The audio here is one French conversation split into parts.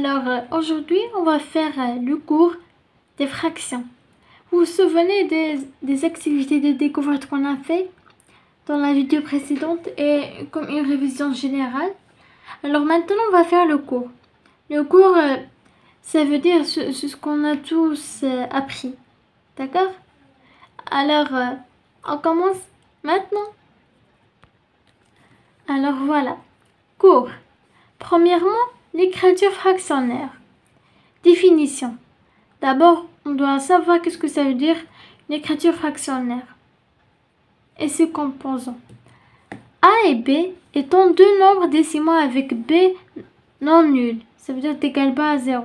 Alors, aujourd'hui, on va faire le cours des fractions. Vous vous souvenez des activités de découverte qu'on a fait dans la vidéo précédente et comme une révision générale? Alors maintenant, on va faire le cours. Le cours, ça veut dire ce qu'on a tous appris. D'accord? Alors, on commence maintenant. Alors voilà. Cours. Premièrement, l'écriture fractionnaire. Définition. D'abord, on doit savoir qu'est-ce que ça veut dire l'écriture fractionnaire et ses composants. A et B étant deux nombres décimaux avec B non nul, ça veut dire égal pas à 0.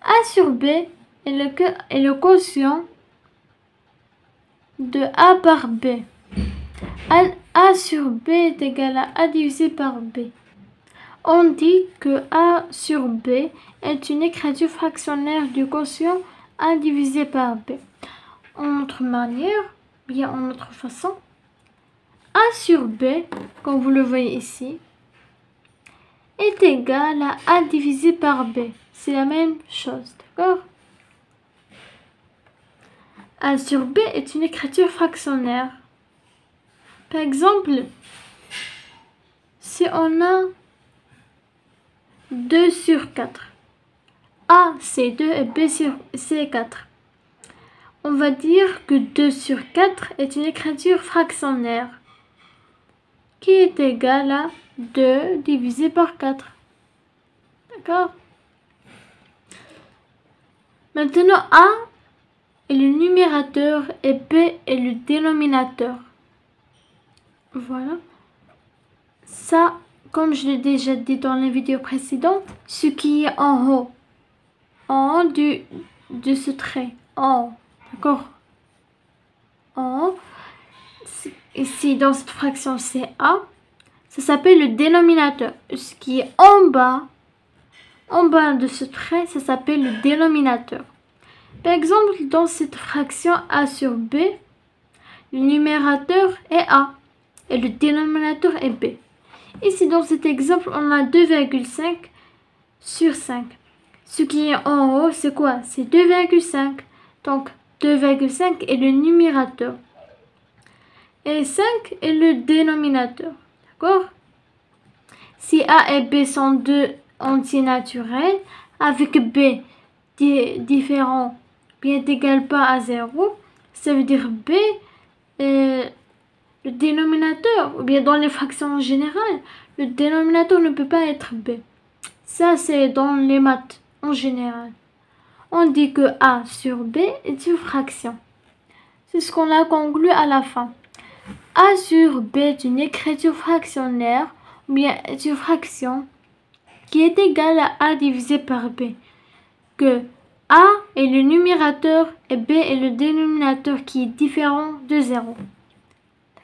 A sur B est le quotient de A par B. A sur B est égal à A divisé par B. On dit que A sur B est une écriture fractionnaire du quotient A divisé par B. En autre manière, bien en autre façon, A sur B, comme vous le voyez ici, est égal à A divisé par B. C'est la même chose, d'accord? A sur B est une écriture fractionnaire. Par exemple, si on a 2 sur 4. A, c'est 2 et B, c'est 4. On va dire que 2 sur 4 est une écriture fractionnaire qui est égale à 2 divisé par 4. D'accord? Maintenant, A est le numérateur et B est le dénominateur. Voilà. Ça, comme je l'ai déjà dit dans la vidéo précédente, ce qui est en haut de ce trait, en haut, d'accord? En haut, ici dans cette fraction c'est A, ça s'appelle le dénominateur. Ce qui est en bas de ce trait, ça s'appelle le dénominateur. Par exemple, dans cette fraction A sur B, le numérateur est A et le dénominateur est B. Ici, dans cet exemple, on a 2,5 sur 5. Ce qui est en haut, c'est quoi? C'est 2,5. Donc, 2,5 est le numérateur. Et 5 est le dénominateur. D'accord? Si A et B sont deux entiers naturels, avec B différent, bien égal pas à 0, ça veut dire B est le dénominateur, ou bien dans les fractions en général, le dénominateur ne peut pas être B. Ça, c'est dans les maths en général. On dit que A sur B est une fraction. C'est ce qu'on a conclu à la fin. A sur B est une écriture fractionnaire, ou bien est une fraction qui est égale à A divisé par B. Que A est le numérateur et B est le dénominateur qui est différent de 0.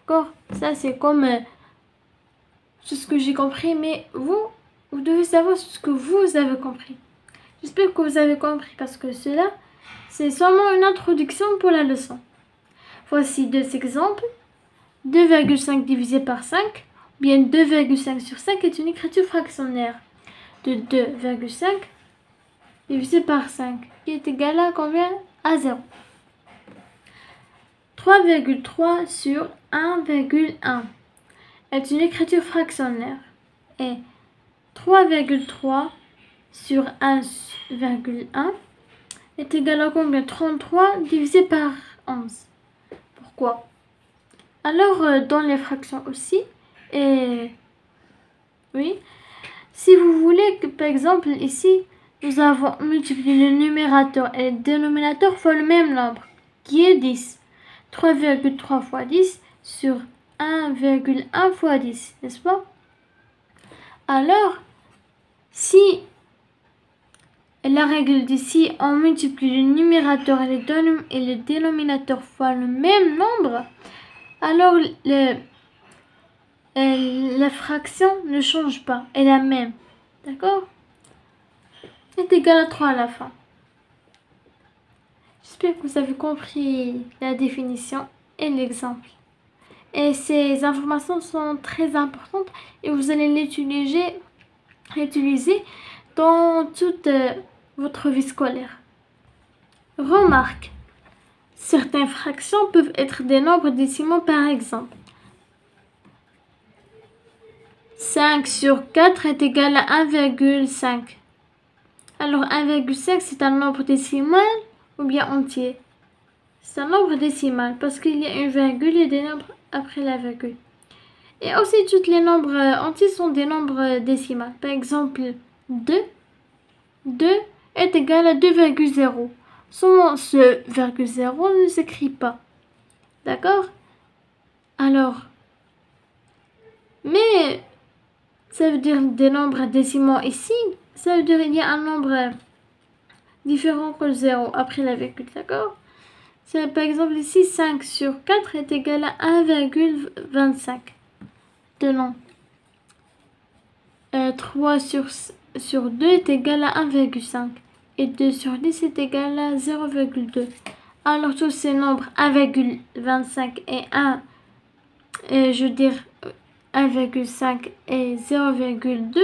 D'accord? Ça, c'est comme ce que j'ai compris, mais vous devez savoir ce que vous avez compris. J'espère que vous avez compris parce que cela, c'est seulement une introduction pour la leçon. Voici deux exemples. 2,5 divisé par 5, bien 2,5 sur 5 est une écriture fractionnaire de 2,5 divisé par 5, qui est égal à combien? À 0. 3,3 sur 1,1 est une écriture fractionnaire et 3,3 sur 1,1 est égal à combien? 33 divisé par 11. Pourquoi? Alors, dans les fractions aussi, et oui, si vous voulez que, par exemple, ici, nous avons multiplié le numérateur et le dénominateur fois le même nombre, qui est 10. 3,3 fois 10 sur 1,1 fois 10, n'est-ce pas? Alors, si la règle d'ici, on multiplie le numérateur et le dénominateur fois le même nombre, alors la fraction ne change pas, elle est la même. D'accord? C'est égal à 3 à la fin. J'espère que vous avez compris la définition et l'exemple. Et ces informations sont très importantes et vous allez les utiliser dans toute votre vie scolaire. Remarque, certaines fractions peuvent être des nombres décimaux par exemple. 5 sur 4 est égal à 1,5. Alors 1,5 c'est un nombre décimal ou bien entier? C'est un nombre décimal parce qu'il y a une virgule et des nombres après la virgule. Et aussi tous les nombres entiers sont des nombres décimaux. Par exemple 2 est égal à 2,0. Sans ce virgule 0 ne s'écrit pas. D'accord? Alors, mais ça veut dire des nombres décimaux ici, ça veut dire qu'il y a un nombre différent que 0 après la virgule, d'accord? Par exemple ici, 5 sur 4 est égal à 1,25. Tenons. 3 sur 2 est égal à 1,5. Et 2 sur 10 est égal à 0,2. Alors tous ces nombres 1,25 et 1, je veux dire 1,5 et 0,2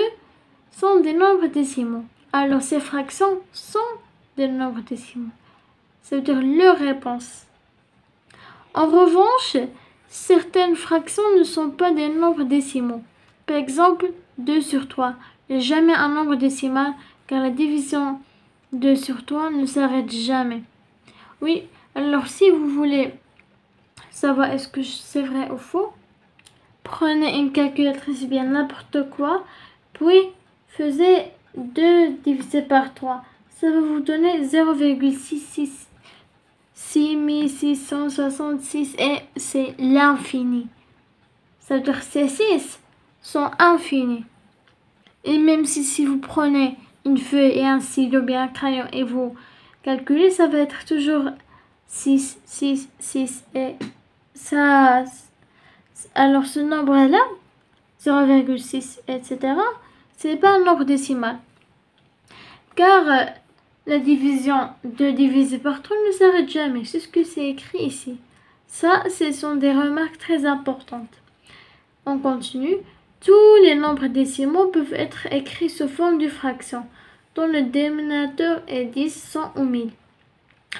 sont des nombres décimaux. Alors ces fractions sont des nombres décimaux. Ça veut dire leur réponse. En revanche, certaines fractions ne sont pas des nombres décimaux. Par exemple, 2 sur 3 n'est jamais un nombre décimal car la division 2 sur 3 ne s'arrête jamais. Oui, alors si vous voulez savoir est-ce que c'est vrai ou faux, prenez une calculatrice bien n'importe quoi, puis faisez 2 divisé par 3. Ça va vous donner 0,6666 et c'est l'infini. Ça veut dire que ces 6 sont infinis. Et même si vous prenez une feuille et un stylo bien un crayon et vous calculez, ça va être toujours 6, 6, 6 et ça. Alors ce nombre-là, 0,6, etc., c'est pas un nombre décimal. Car la division 2 divisé par 3 ne s'arrête jamais. C'est ce que c'est écrit ici. Ça, ce sont des remarques très importantes. On continue. Tous les nombres décimaux peuvent être écrits sous forme de fractions, dont le dénominateur est 10, 100 ou 1000.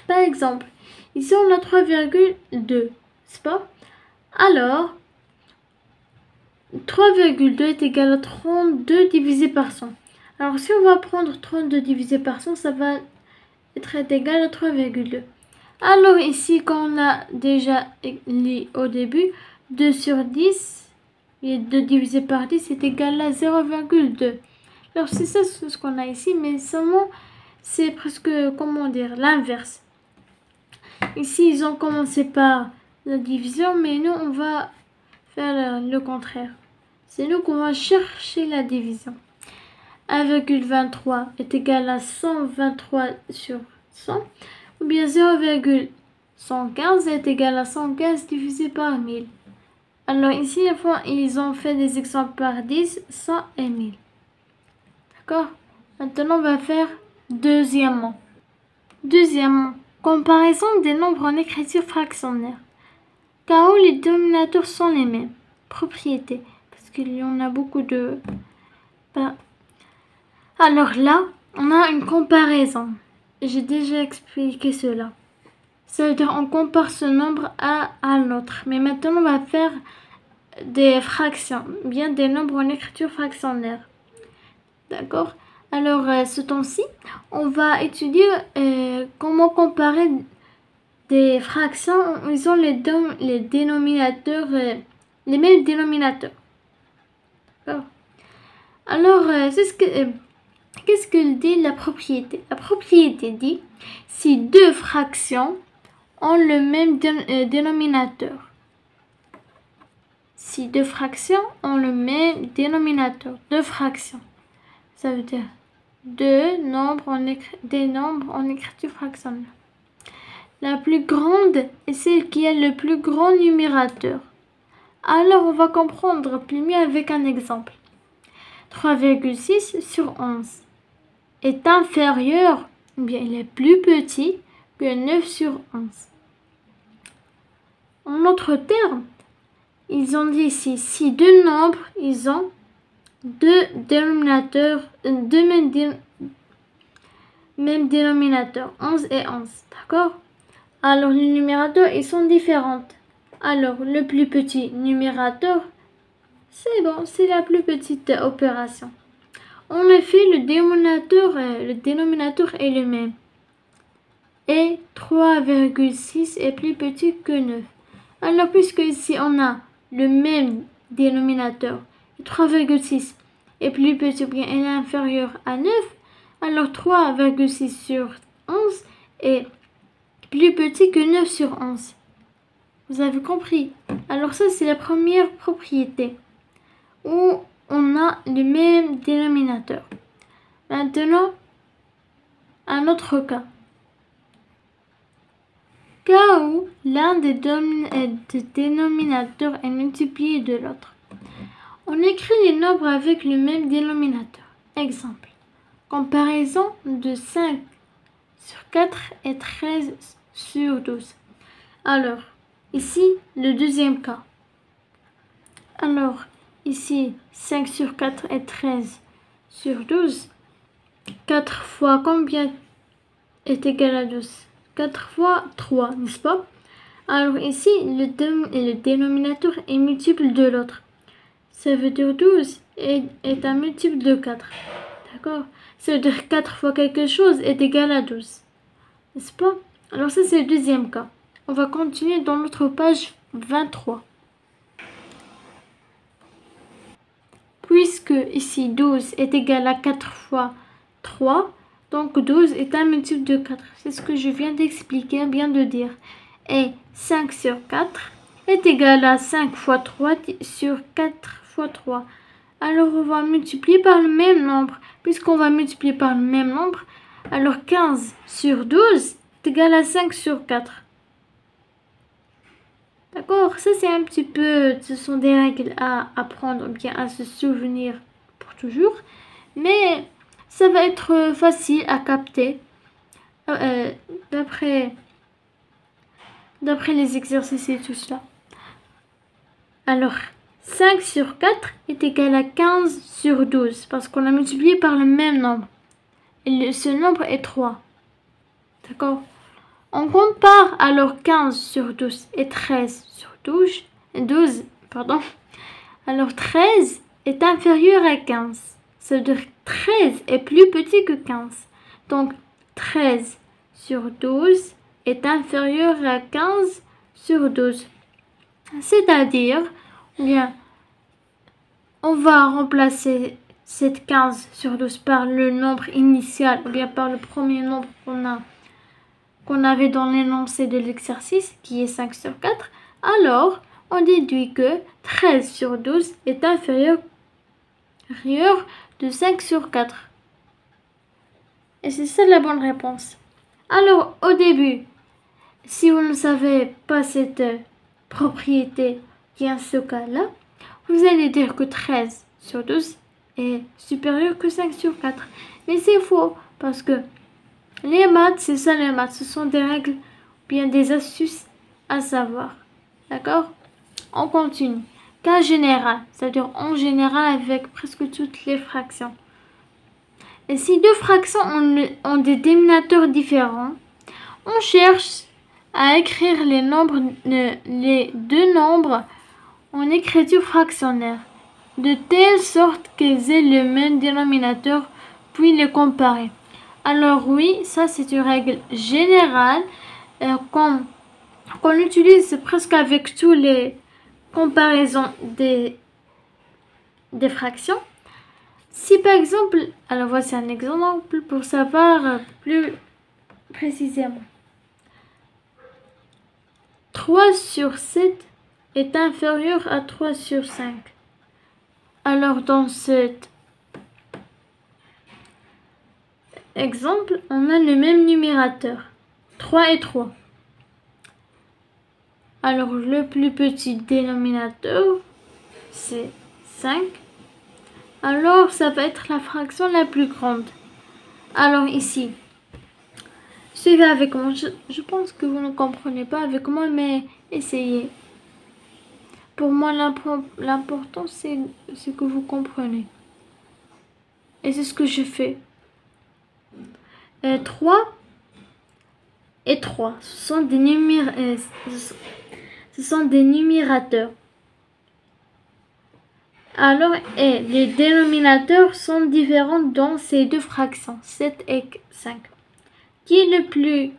Par exemple, ici on a 3,2, c'est pas? Alors, 3,2 est égal à 32 divisé par 100. Alors si on va prendre 32 divisé par 100, ça va être égal à 3,2. Alors ici, quand on a déjà lu au début, 2 sur 10, et 2 divisé par 10 est égal à 0,2. Alors c'est ça ce qu'on a ici, mais seulement c'est presque, comment dire, l'inverse. Ici, ils ont commencé par la division, mais nous, on va faire le contraire. C'est nous qu'on va chercher la division. 1,23 est égal à 123 sur 100, ou bien 0,115 est égal à 115 divisé par 1000. Alors ici, ils ont fait des exemples par 10, 100 et 1000. D'accord? Maintenant, on va faire deuxièmement. Deuxièmement, comparaison des nombres en écriture fractionnaire. Car où les dénominateurs sont les mêmes. Propriétés. Parce qu'il y en a beaucoup de... Alors là, on a une comparaison. J'ai déjà expliqué cela. Ça veut dire on compare ce nombre à un autre. Mais maintenant, on va faire des fractions. Bien des nombres en écriture fractionnaire. D'accord? Alors, ce temps-ci, on va étudier comment comparer des fractions. Ils ont les dénominateurs, les mêmes dénominateurs. D'accord? Alors, qu'est-ce que dit la propriété? La propriété dit si deux fractions ont le même dénominateur. Si deux fractions ont le même dénominateur. Deux fractions. Ça veut dire des nombres en écriture fractionnaire. La plus grande est celle qui a le plus grand numérateur. Alors, on va comprendre plus mieux avec un exemple. 3,6 sur 11 est inférieur, ou bien il est plus petit que 9 sur 11. En d'autres termes, ils ont dit ici, si deux nombres, ils ont deux dénominateurs, même dénominateur, 11 et 11, d'accord? Alors, les numérateurs, ils sont différents. Alors, le plus petit numérateur, c'est bon, c'est la plus petite opération. En effet, le dénominateur est le même. Et 3,6 est plus petit que 9. Alors, puisque ici, on a le même dénominateur, 3,6 est plus petit ou bien est inférieur à 9, alors 3,6 sur 11 est plus petit que 9 sur 11. Vous avez compris? Alors ça, c'est la première propriété où on a le même dénominateur. Maintenant, un autre cas. Cas où l'un des dénominateurs est multiplié de l'autre. On écrit les nombres avec le même dénominateur. Exemple. Comparaison de 5 sur 4 et 13 sur 12. Alors, ici, le deuxième cas. Alors, ici, 5 sur 4 et 13 sur 12. 4 fois combien est égal à 12? 4 fois 3, n'est-ce pas? Alors ici, le dénominateur est multiple de l'autre. Ça veut dire 12 est un multiple de 4. D'accord? Ça veut dire 4 fois quelque chose est égal à 12. N'est-ce pas? Alors ça, c'est le deuxième cas. On va continuer dans notre page 23. Puisque ici 12 est égal à 4 fois 3, donc 12 est un multiple de 4. C'est ce que je viens d'expliquer, bien de dire. Et 5 sur 4 est égal à 5 fois 3 sur 4 fois 3. Alors on va multiplier par le même nombre. Puisqu'on va multiplier par le même nombre, alors 15 sur 12 est égal à 5 sur 4. D'accord? Ça c'est un petit peu, ce sont des règles à apprendre, bien à se souvenir pour toujours. Mais ça va être facile à capter d'après les exercices et tout cela. Alors, 5 sur 4 est égal à 15 sur 12 parce qu'on a multiplié par le même nombre. Et ce nombre est 3. D'accord? On compare alors 15 sur 12 et 13 sur 12, pardon. Alors 13 est inférieur à 15. Ça veut dire 13 est plus petit que 15. Donc 13 sur 12 est inférieur à 15 sur 12. C'est-à-dire, bien, on va remplacer cette 15 sur 12 par le nombre initial ou bien par le premier nombre qu'on avait dans l'énoncé de l'exercice qui est 5 sur 4. Alors, on déduit que 13 sur 12 est inférieur de 5 sur 4. Et c'est ça la bonne réponse. Alors, au début, si vous ne savez pas cette propriété qui est ce cas-là, vous allez dire que 13 sur 12 est supérieur que 5 sur 4. Mais c'est faux, parce que les maths, c'est ça les maths. Ce sont des règles, bien des astuces à savoir. D'accord? On continue. Cas général, c'est-à-dire en général avec presque toutes les fractions. Et si deux fractions ont des dénominateurs différents, on cherche à écrire les deux nombres en écriture fractionnaire, de telle sorte qu'ils aient le même dénominateur, puis les comparer. Alors oui, ça c'est une règle générale qu'on utilise presque avec tous les comparaisons des fractions. Si par exemple, alors voici un exemple pour savoir plus précisément. 3 sur 7 est inférieur à 3 sur 5. Alors dans cet exemple, on a le même numérateur, 3 et 3. Alors le plus petit dénominateur, c'est 5. Alors ça va être la fraction la plus grande. Alors ici, suivez avec moi. Je pense que vous ne comprenez pas avec moi, mais essayez. Pour moi, l'important, c'est que vous comprenez. Et c'est ce que je fais. 3 et 3, ce sont des numérateurs. Alors, les dénominateurs sont différents dans ces deux fractions, 7 et 5. Qui est le plus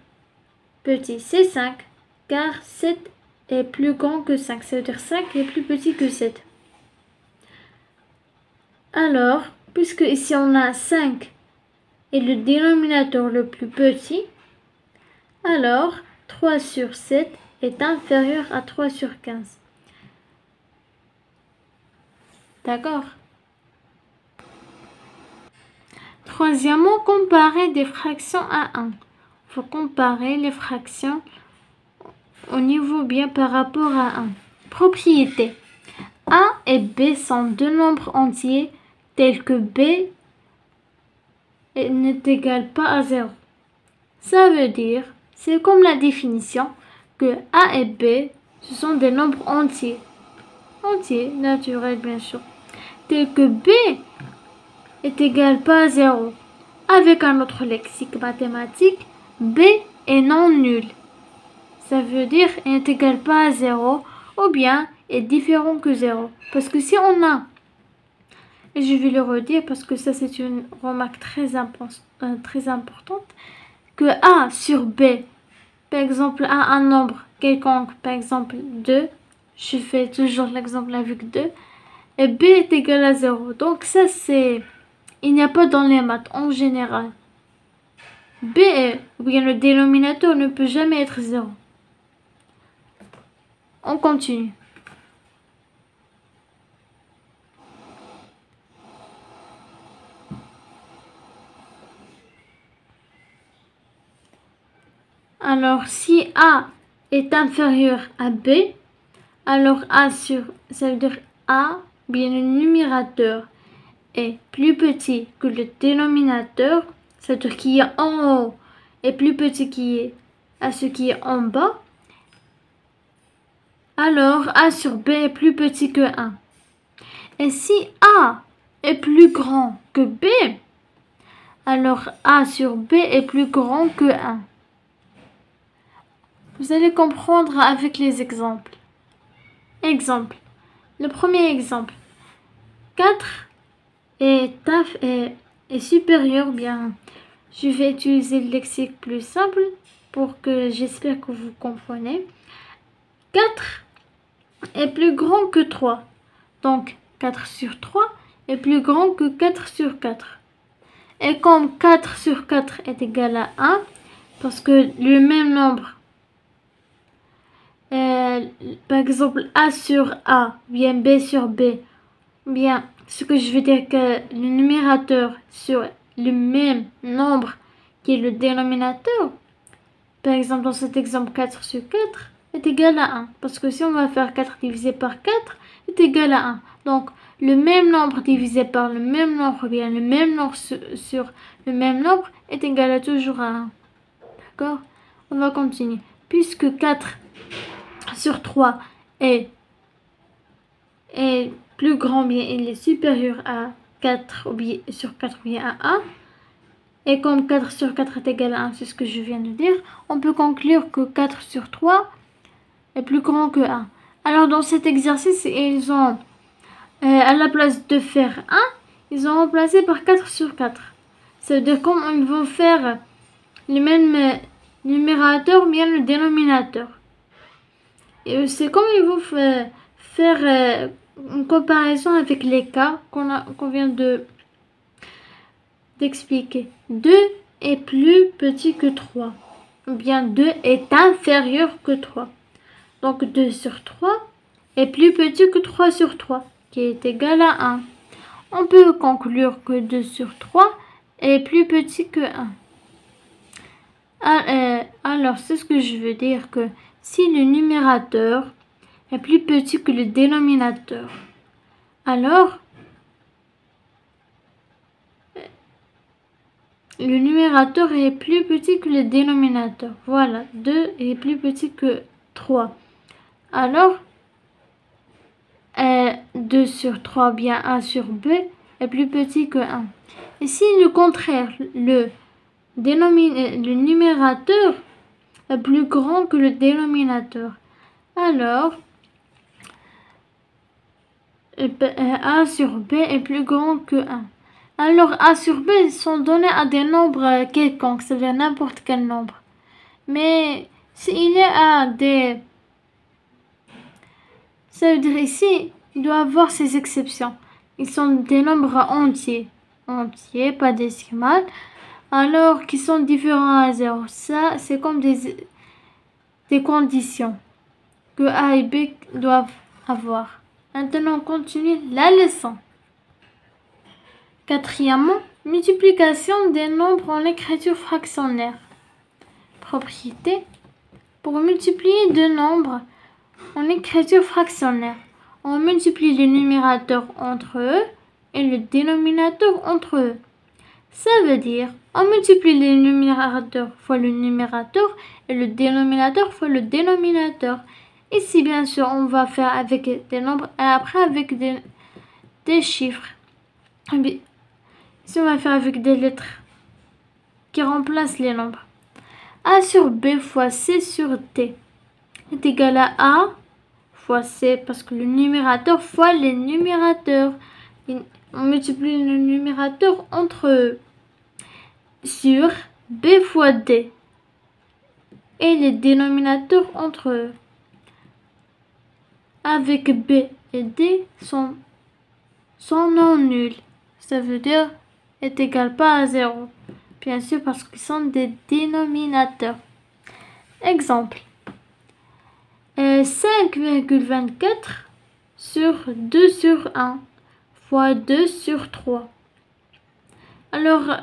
petit? C'est 5, car 7 est plus grand que 5, c'est-à-dire 5 est plus petit que 7. Alors, puisque ici on a 5 et le dénominateur le plus petit, alors 3 sur 7 est inférieur à 3 sur 15. D'accord? Troisièmement, comparer des fractions à 1. Il faut comparer les fractions au niveau bien par rapport à 1. Propriété. A et B sont deux nombres entiers tels que B n'est égal pas à 0. Ça veut dire, c'est comme la définition, que A et B, ce sont des nombres entiers. Entiers, naturels bien sûr. Tel que B est égal pas à 0. Avec un autre lexique mathématique, B est non nul. Ça veut dire il n'est égal pas à 0 ou bien est différent que 0. Parce que si on a, et je vais le redire parce que ça c'est une remarque très importante, que A sur B, par exemple, a un nombre quelconque, par exemple 2, je fais toujours l'exemple avec 2, et B est égal à 0. Donc ça c'est, il n'y a pas dans les maths en général. B, ou bien le dénominateur ne peut jamais être 0. On continue. Alors, si A est inférieur à B, alors ça veut dire A, bien le numérateur est plus petit que le dénominateur, c'est-à-dire qui est en haut est plus petit à ce qui est en bas, alors A sur B est plus petit que 1. Et si A est plus grand que B, alors A sur B est plus grand que 1. Vous allez comprendre avec les exemples. Exemple. Le premier exemple. 4 est supérieur, bien, je vais utiliser le lexique plus simple pour que j'espère que vous comprenez. 4 est plus grand que 3. Donc, 4 sur 3 est plus grand que 4 sur 4. Et comme 4 sur 4 est égal à 1, parce que le même nombre, par exemple A sur A, bien B sur B, bien ce que je veux dire que le numérateur sur le même nombre qui est le dénominateur, par exemple dans cet exemple 4 sur 4 est égal à 1. Parce que si on va faire 4 divisé par 4 est égal à 1. Donc le même nombre divisé par le même nombre, bien le même nombre sur le même nombre est égal à toujours à 1. D'accord? On va continuer. Puisque 4 sur 3 est plus grand, bien il est supérieur à 4 sur 4 ou bien à 1. Et comme 4 sur 4 est égal à 1, c'est ce que je viens de dire, on peut conclure que 4 sur 3 est plus grand que 1. Alors dans cet exercice, ils ont, à la place de faire 1, ils ont remplacé par 4 sur 4. Ça veut dire comme ils vont faire le même numérateur, bien le dénominateur. Et c'est comme ils vont faire une comparaison avec les cas qu'on vient d'expliquer. 2 est plus petit que 3. Ou bien 2 est inférieur que 3. Donc 2 sur 3 est plus petit que 3 sur 3, qui est égal à 1. On peut conclure que 2 sur 3 est plus petit que 1. Alors, c'est ce que je veux dire que si le numérateur est plus petit que le dénominateur, alors le numérateur est plus petit que le dénominateur. Voilà, 2 est plus petit que 3. Alors, 2 sur 3, bien 1 sur B est plus petit que 1. Et si le contraire, le numérateur est plus grand que le dénominateur, alors A sur B est plus grand que 1. Alors A sur B sont donnés à des nombres quelconques, c'est-à-dire n'importe quel nombre. Mais s'il est à des... Ça veut dire ici, il doit avoir ses exceptions. Ils sont des nombres entiers, pas décimales, alors qu'ils sont différents à 0. Ça, c'est comme des conditions que A et B doivent avoir. Maintenant, on continue la leçon. Quatrièmement, multiplication des nombres en écriture fractionnaire. Propriété. Pour multiplier deux nombres en écriture fractionnaire, on multiplie le numérateur entre eux et le dénominateur entre eux. Ça veut dire, on multiplie le numérateur fois le numérateur et le dénominateur fois le dénominateur. Ici, bien sûr, on va faire avec des nombres et après avec des chiffres. Ici, on va faire avec des lettres qui remplacent les nombres. A sur B fois C sur D est égal à A fois C parce que le numérateur fois les numérateurs. On multiplie le numérateur entre eux sur B fois D et les dénominateurs entre eux. Avec B et D sont non nuls. Ça veut dire est égal pas à 0. Bien sûr parce qu'ils sont des dénominateurs. Exemple. 5,24 sur 2 sur 1 fois 2 sur 3. Alors,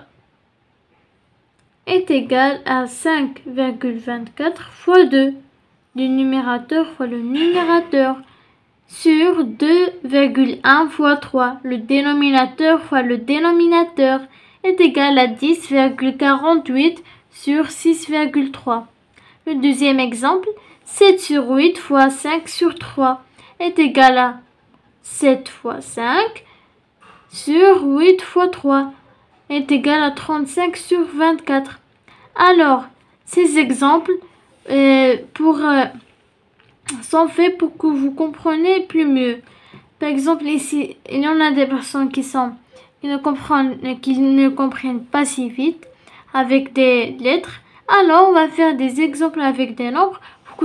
est égal à 5,24 fois 2. Le numérateur fois le numérateur sur 2,1 fois 3. Le dénominateur fois le dénominateur est égal à 10,48 sur 6,3. Le deuxième exemple, 7 sur 8 fois 5 sur 3 est égal à 7 fois 5 sur 8 fois 3 est égal à 35 sur 24. Alors, ces exemples sont faits pour que vous compreniez plus mieux. Par exemple, ici, il y en a des personnes qui ne comprennent pas si vite avec des lettres. Alors, on va faire des exemples avec des nombres pour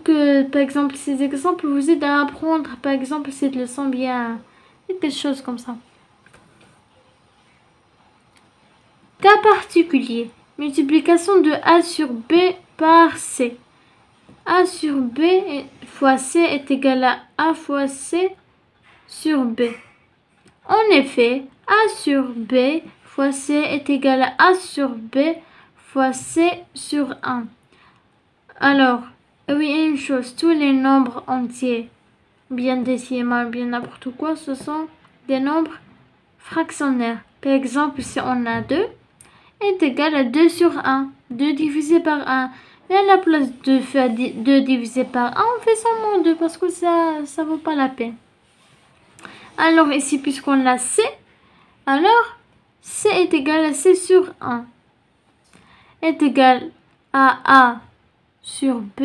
que, par exemple, ces exemples vous aident à apprendre, par exemple, cette leçon bien, quelque chose comme ça. Cas particulier. Multiplication de A sur B par C. A sur B fois C est égal à A fois C sur B. En effet, A sur B fois C est égal à A sur B fois C sur 1. Alors, oui, une chose, tous les nombres entiers, bien décimaux, bien n'importe quoi, ce sont des nombres fractionnaires. Par exemple, si on a 2, est égal à 2 sur 1, 2 divisé par 1. Mais à la place de faire 2 divisé par 1, on fait seulement 2 parce que ça vaut pas la peine. Alors ici, puisqu'on a C, alors C est égal à C sur 1 est égal à A sur B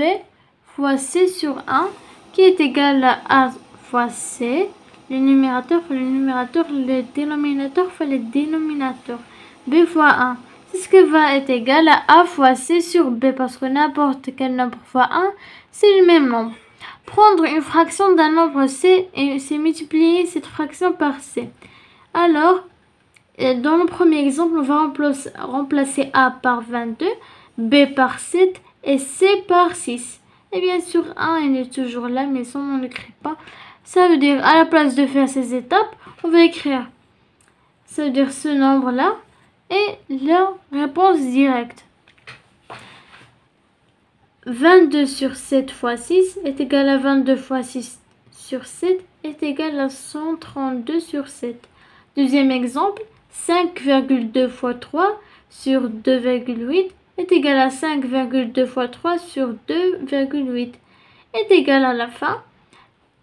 fois C sur 1 qui est égal à A fois C. Le numérateur fois le numérateur, le dénominateur fois le dénominateur. B fois 1. C'est ce qui va être égal à A fois C sur B parce que n'importe quel nombre fois 1, c'est le même nombre. Prendre une fraction d'un nombre C et c'est multiplier cette fraction par C. Alors, dans le premier exemple, on va remplacer A par 22, B par 7 et C par 6. Et bien sûr, 1 il est toujours là, mais ça on n'écrit pas. Ça veut dire, à la place de faire ces étapes, on va écrire, ça veut dire ce nombre-là et la réponse directe. 22 sur 7 fois 6 est égal à 22 fois 6 sur 7 est égal à 132 sur 7. Deuxième exemple, 5,2 fois 3 sur 2,8 est égal à 5,2 fois 3 sur 2,8 est égal à la fin.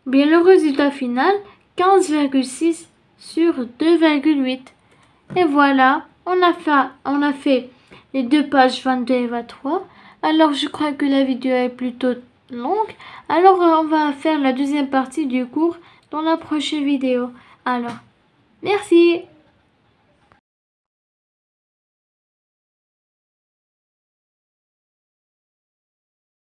Bien, le résultat final, 15,6 sur 2,8. Et voilà, on a fait les deux pages 22 et 23. Alors je crois que la vidéo est plutôt longue. Alors on va faire la deuxième partie du cours dans la prochaine vidéo. Alors, merci.